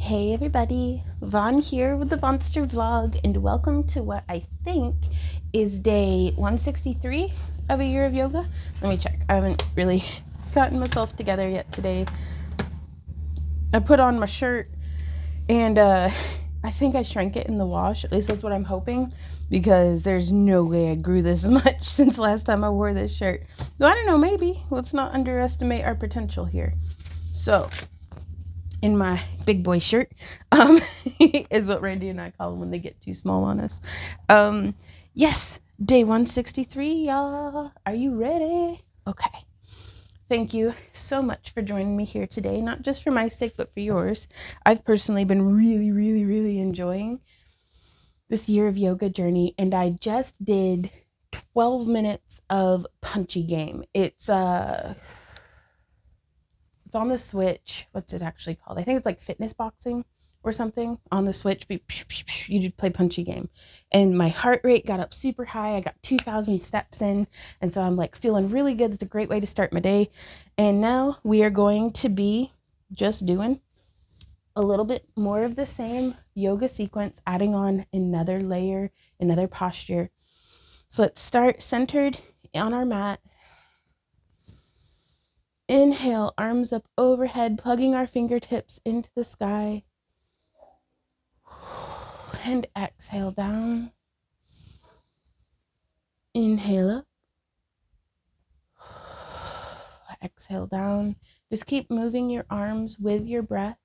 Hey everybody, Von here with the Vonster vlog, and welcome to what I think is day 163 of a year of yoga. Let me check. I haven't really gotten myself together yet today. I put on my shirt and I think I shrank it in the wash. At least that's what I'm hoping, because there's no way I grew this much since last time I wore this shirt. Though I don't know, maybe. Let's not underestimate our potential here. So, in my big boy shirt, is what Randy and I call them when they get too small on us. Yes, day 163, y'all. Are you ready? Okay. Thank you so much for joining me here today, not just for my sake, but for yours. I've personally been really enjoying this year of yoga journey, and I just did 12 minutes of punchy game. It's on the Switch. What's it actually called? I think it's like fitness boxing or something on the Switch. You just play punchy game. And my heart rate got up super high. I got 2,000 steps in. And so I'm like feeling really good. It's a great way to start my day. And now we are going to be just doing a little bit more of the same yoga sequence, adding on another layer, another posture. So let's start centered on our mat. Inhale, arms up overhead, plugging our fingertips into the sky. And exhale down. Inhale up. Exhale down. Just keep moving your arms with your breath.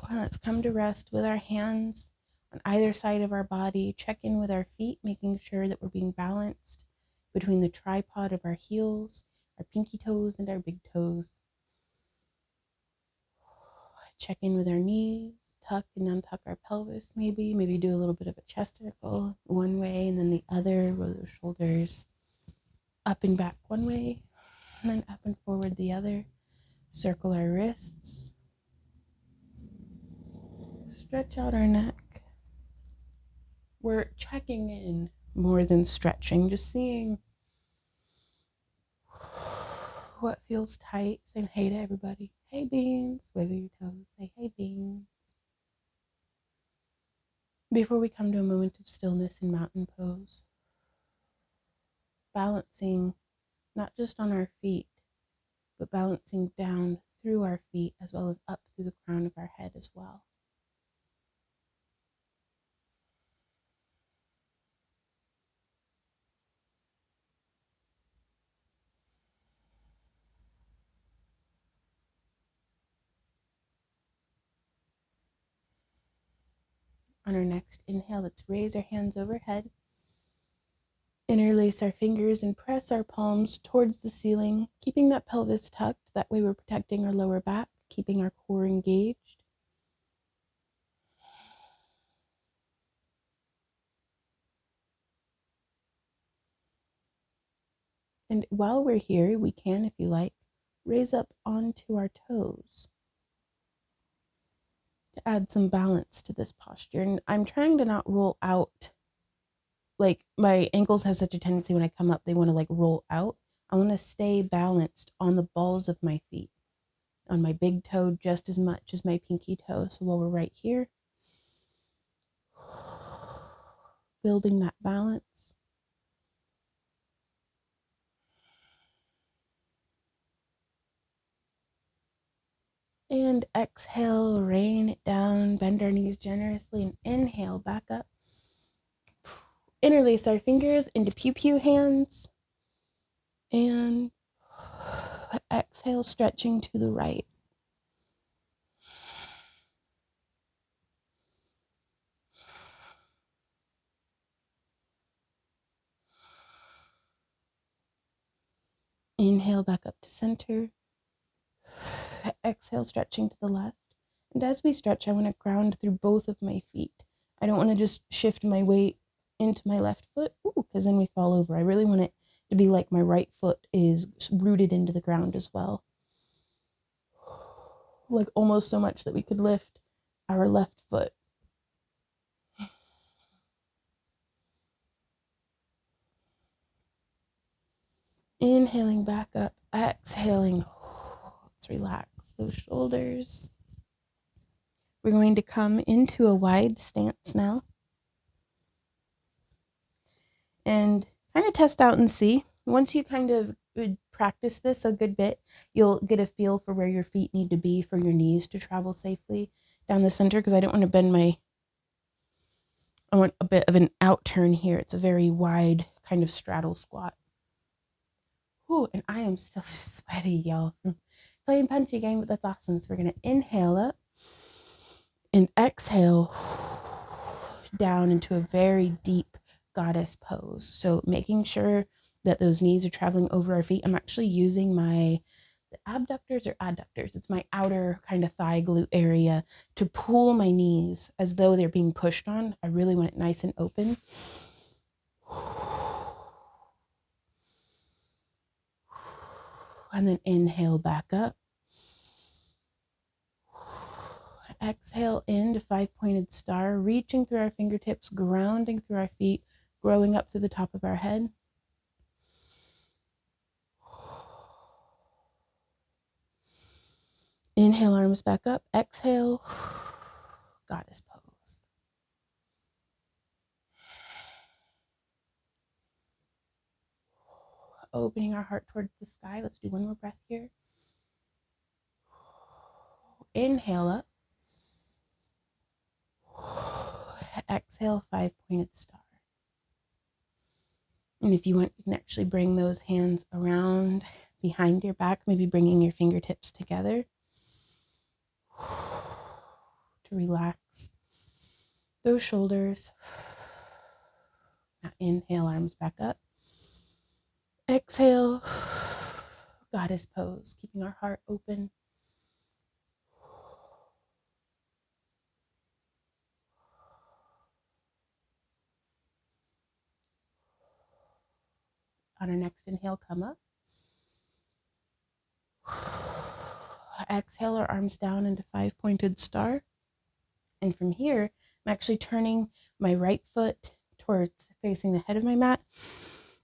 And let's come to rest with our hands on either side of our body. Check in with our feet, making sure that we're being balanced between the tripod of our heels, our pinky toes, and our big toes. Check in with our knees, tuck and untuck our pelvis, maybe do a little bit of a chest circle one way and then the other. Roll the shoulders up and back one way, and then up and forward the other. Circle our wrists. Stretch out our neck. We're checking in more than stretching, just seeing what feels tight. Saying hey to everybody. Hey beans. Wiggle your toes. Say hey beans. Before we come to a moment of stillness in mountain pose, balancing not just on our feet, but balancing down through our feet as well as up through the crown of our head as well. On our next inhale, let's raise our hands overhead, interlace our fingers, and press our palms towards the ceiling, keeping that pelvis tucked. That way we're protecting our lower back, keeping our core engaged. And while we're here, we can, if you like, raise up onto our toes to add some balance to this posture. And I'm trying to not roll out. Like, my ankles have such a tendency when I come up, they want to like roll out. I want to stay balanced on the balls of my feet, on my big toe just as much as my pinky toe. So while we're right here, building that balance. And exhale, rain it down, bend our knees generously, and inhale back up. Interlace our fingers into pew-pew hands. And exhale, stretching to the right. Inhale back up to center. Exhale, stretching to the left. And as we stretch, I want to ground through both of my feet. I don't want to just shift my weight into my left foot, because then we fall over. I really want it to be like my right foot is rooted into the ground as well. Like almost so much that we could lift our left foot. Inhaling back up, exhaling. Let's relax those shoulders. We're going to come into a wide stance now and kind of test out and see. Once you kind of practice this a good bit, you'll get a feel for where your feet need to be for your knees to travel safely down the center, because I don't want to bend I want a bit of an out turn here. It's a very wide kind of straddle squat. Ooh, and I am so sweaty, y'all. Playing punchy game, but that's awesome. So we're going to inhale up and exhale down into a very deep goddess pose. So making sure that those knees are traveling over our feet. I'm actually using my abductors or adductors. It's my outer kind of thigh glute area to pull my knees as though they're being pushed on. I really want it nice and open. And then inhale back up. Exhale into 5-pointed star, reaching through our fingertips, grounding through our feet, growing up through the top of our head. Inhale, arms back up. Exhale, goddess pose. Opening our heart towards the sky. Let's do one more breath here. Inhale up. Exhale, 5-pointed star. And if you want, you can actually bring those hands around behind your back, maybe bringing your fingertips together to relax those shoulders. Now inhale, arms back up. Exhale, goddess pose, keeping our heart open. On our next inhale, come up. Exhale, our arms down into 5-pointed star. And from here, I'm actually turning my right foot towards facing the head of my mat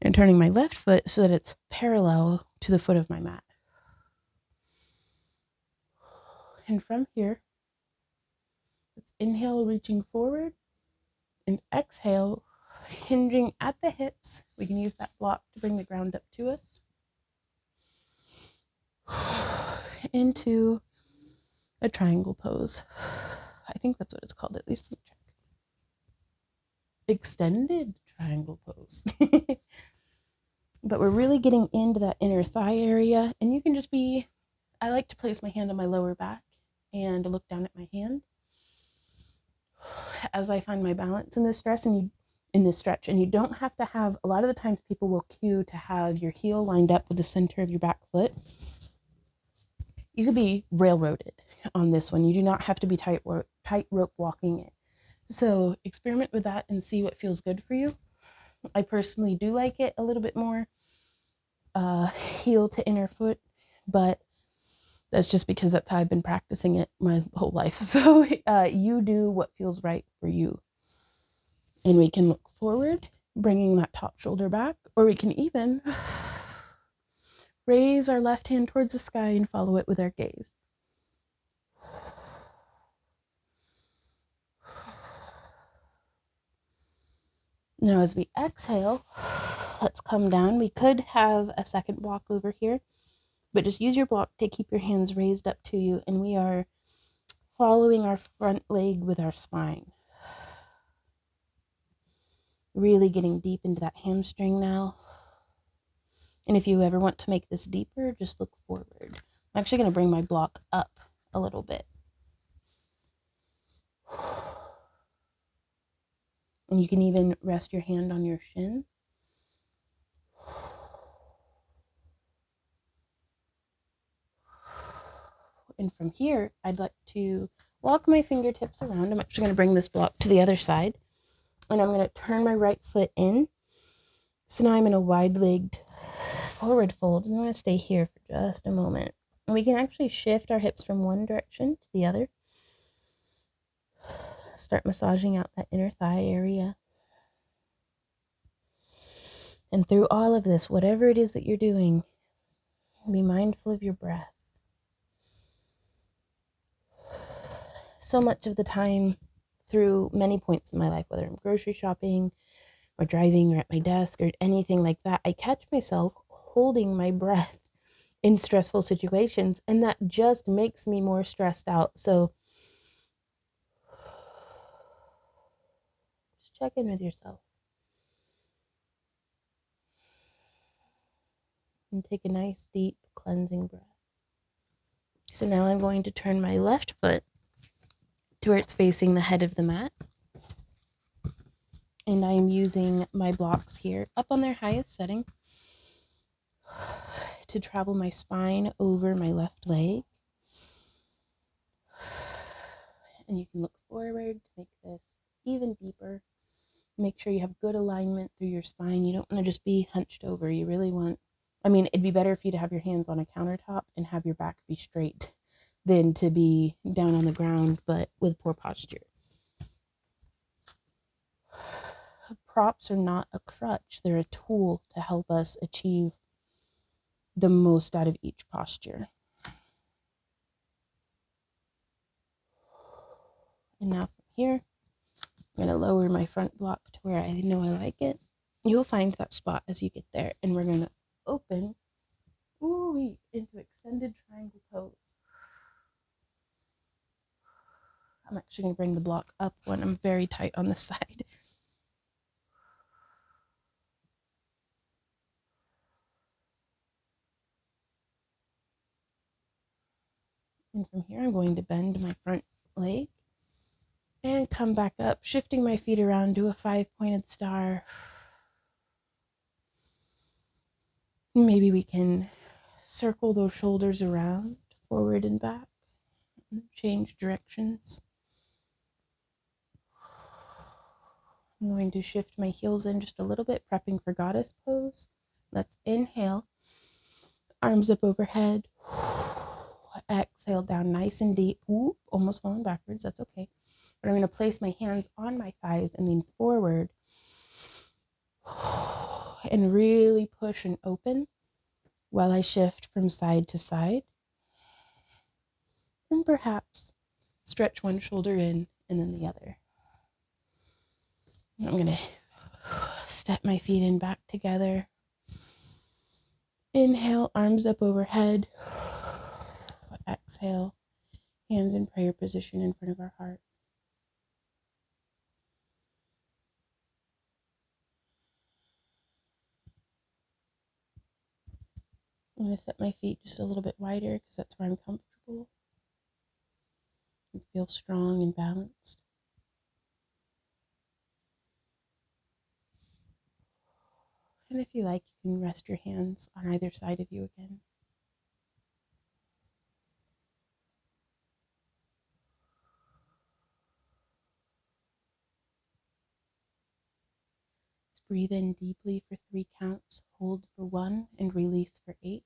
and turning my left foot so that it's parallel to the foot of my mat. And from here, let's inhale, reaching forward, and exhale, hinging at the hips. We can use that block to bring the ground up to us. Into a triangle pose. I think that's what it's called, at least let me check. Extended triangle pose. But we're really getting into that inner thigh area, and you can just be, I like to place my hand on my lower back and look down at my hand as I find my balance in this stretch, and you don't have to have, a lot of the times people will cue to have your heel lined up with the center of your back foot. You could be railroaded on this one. You do not have to be tight rope walking it. So experiment with that and see what feels good for you. I personally do like it a little bit more heel to inner foot, but that's just because that's how I've been practicing it my whole life. So you do what feels right for you. And we can look forward, bringing that top shoulder back, or we can even raise our left hand towards the sky and follow it with our gaze. Now as we exhale, let's come down. We could have a second block over here, but just use your block to keep your hands raised up to you, and we are following our front leg with our spine. Really getting deep into that hamstring now. And if you ever want to make this deeper, just look forward. I'm actually going to bring my block up a little bit. And you can even rest your hand on your shin. And from here, I'd like to walk my fingertips around. I'm actually going to bring this block to the other side. And I'm going to turn my right foot in. So now I'm in a wide-legged forward fold. And I'm going to stay here for just a moment. And we can actually shift our hips from one direction to the other. Start massaging out that inner thigh area. And through all of this, whatever it is that you're doing, be mindful of your breath. So much of the time, through many points in my life, whether I'm grocery shopping or driving or at my desk or anything like that, I catch myself holding my breath in stressful situations, and that just makes me more stressed out. So just check in with yourself and take a nice, deep, cleansing breath. So now I'm going to turn my left foot to where it's facing the head of the mat. And I'm using my blocks here up on their highest setting to travel my spine over my left leg. And you can look forward to make this even deeper. Make sure you have good alignment through your spine. You don't want to just be hunched over. You really want, it'd be better for you to have your hands on a countertop and have your back be straight than to be down on the ground, but with poor posture. Props are not a crutch. They're a tool to help us achieve the most out of each posture. And now from here, I'm going to lower my front block to where I know I like it. You'll find that spot as you get there. And we're going to open into extended triangle pose. I'm actually going to bring the block up when I'm very tight on the side. And from here, I'm going to bend my front leg and come back up, shifting my feet around to a 5-pointed star. Maybe we can circle those shoulders around, forward and back, and change directions. I'm going to shift my heels in just a little bit, prepping for goddess pose. Let's inhale, arms up overhead. Exhale down nice and deep. Ooh, almost falling backwards, that's okay. But I'm going to place my hands on my thighs and lean forward and really push and open while I shift from side to side. And perhaps stretch one shoulder in and then the other. I'm going to step my feet in back together. Inhale, arms up overhead. Exhale, hands in prayer position in front of our heart. I'm going to set my feet just a little bit wider because that's where I'm comfortable and feel strong and balanced. And if you like, you can rest your hands on either side of you again. Just breathe in deeply for 3 counts, hold for 1, and release for 8.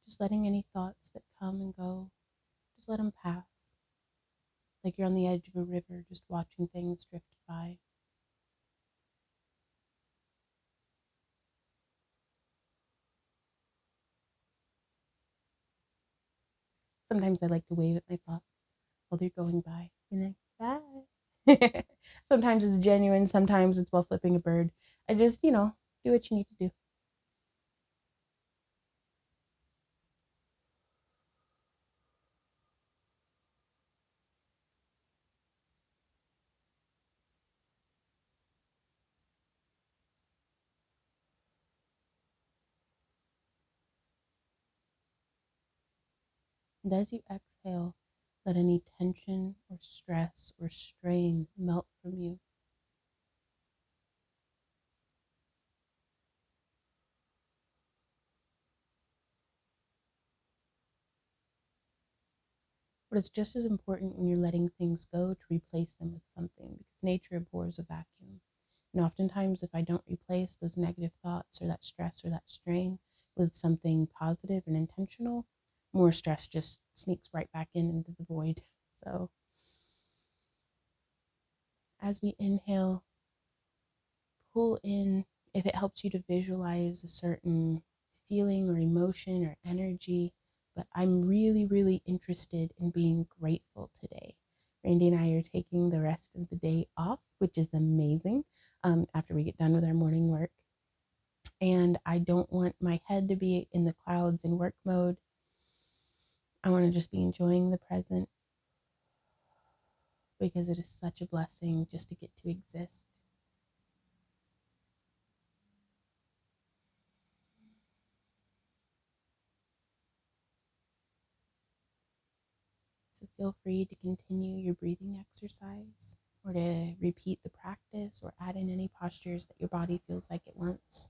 Just letting any thoughts that come and go, just let them pass. Like you're on the edge of a river, just watching things drift by. Sometimes I like to wave at my thoughts while they're going by. And then, bye. Sometimes it's genuine, sometimes it's while flipping a bird. I just, do what you need to do. And as you exhale, let any tension or stress or strain melt from you. But it's just as important when you're letting things go to replace them with something, because nature abhors a vacuum. And oftentimes, if I don't replace those negative thoughts or that stress or that strain with something positive and intentional, more stress just sneaks right back in into the void. So, as we inhale, pull in, if it helps you to visualize a certain feeling or emotion or energy. But I'm really, really interested in being grateful today. Randy and I are taking the rest of the day off, which is amazing, after we get done with our morning work. And I don't want my head to be in the clouds in work mode. I want to just be enjoying the present, because it is such a blessing just to get to exist. So feel free to continue your breathing exercise, or to repeat the practice, or add in any postures that your body feels like it wants.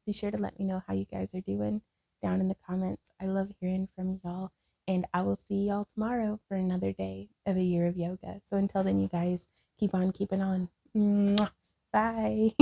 Be sure to let me know how you guys are doing down in the comments. I love hearing from y'all. And I will see y'all tomorrow for another day of a year of yoga. So until then, you guys, keep on keeping on. Mwah. Bye.